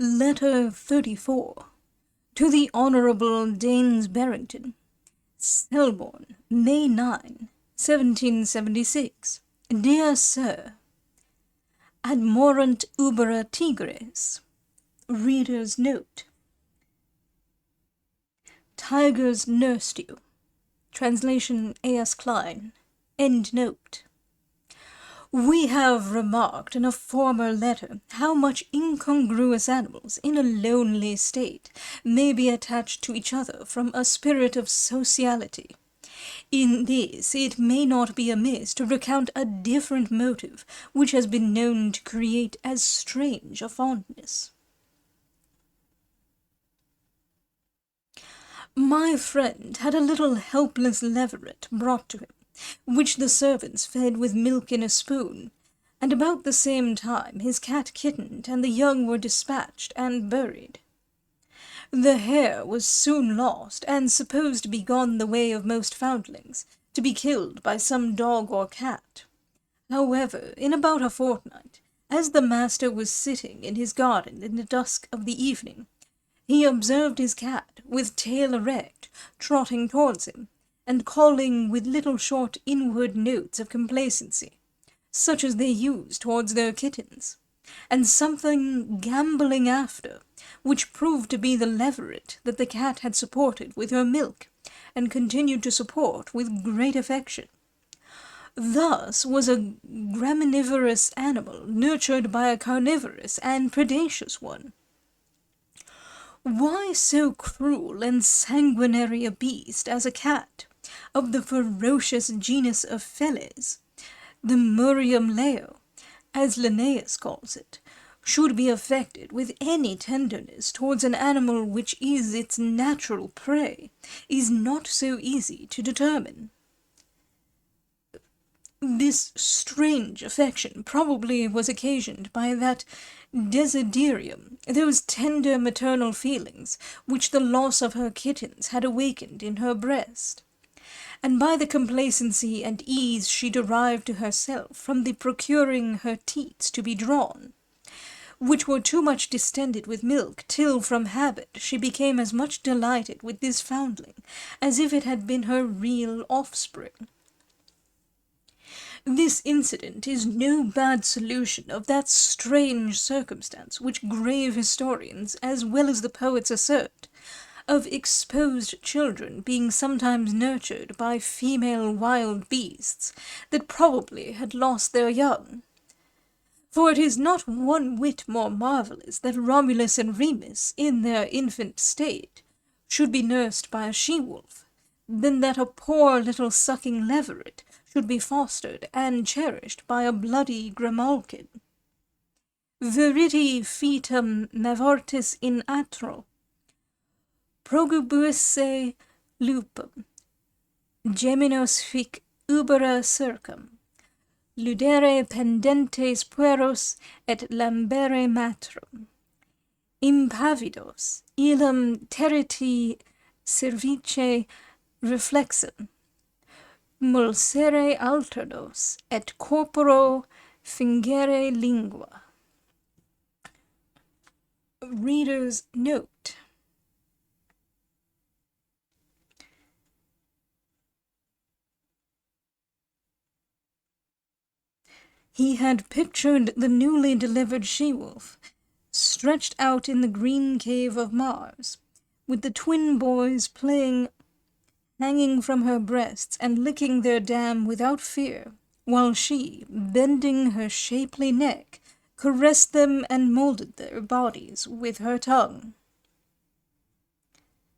Letter 34. To the Honourable Daines Barrington. Selborne, May 9, 1776. Dear Sir, Admorant ubera tigres. Reader's Note. Tigers nursed you. Translation A.S. Klein. End note. We have remarked in a former letter how much incongruous animals in a lonely state may be attached to each other from a spirit of sociality. In this it may not be amiss to recount a different motive which has been known to create as strange a fondness. My friend had a little helpless leveret brought to him, which the servants fed with milk in a spoon, and about the same time his cat kittened, and the young were dispatched and buried. The hare was soon lost, and supposed to be gone the way of most foundlings, to be killed by some dog or cat. However, in about a fortnight, as the master was sitting in his garden in the dusk of the evening, he observed his cat, with tail erect, trotting towards him, and calling with little short inward notes of complacency, such as they use towards their kittens, and something gambolling after, which proved to be the leveret that the cat had supported with her milk, and continued to support with great affection. Thus was a graminivorous animal nurtured by a carnivorous and predaceous one. Why so cruel and sanguinary a beast as a cat, of the ferocious genus of Feles, the Murium leo, as Linnaeus calls it, should be affected with any tenderness towards an animal which is its natural prey, is not so easy to determine. This strange affection probably was occasioned by that desiderium, those tender maternal feelings which the loss of her kittens had awakened in her breast, and by the complacency and ease she derived to herself from the procuring her teats to be drawn, which were too much distended with milk, till from habit she became as much delighted with this foundling as if it had been her real offspring. This incident is no bad solution of that strange circumstance which grave historians, as well as the poets, assert, of exposed children being sometimes nurtured by female wild beasts that probably had lost their young. For it is not one whit more marvellous that Romulus and Remus, in their infant state, should be nursed by a she-wolf, than that a poor little sucking leveret should be fostered and cherished by a bloody grimalkin. Veriti fetum mavortis in atro, progubuisse lupum, geminos fic ubera circum, ludere pendentes pueros et lambere matrum, impavidos, illam teriti cervice reflexum, mulsere alterdos, et corporo fingere lingua. Reader's Note. He had pictured the newly delivered she-wolf, stretched out in the green cave of Mars, with the twin boys playing, hanging from her breasts and licking their dam without fear, while she, bending her shapely neck, caressed them and moulded their bodies with her tongue.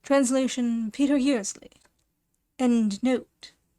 Translation Peter Yearsley. End note.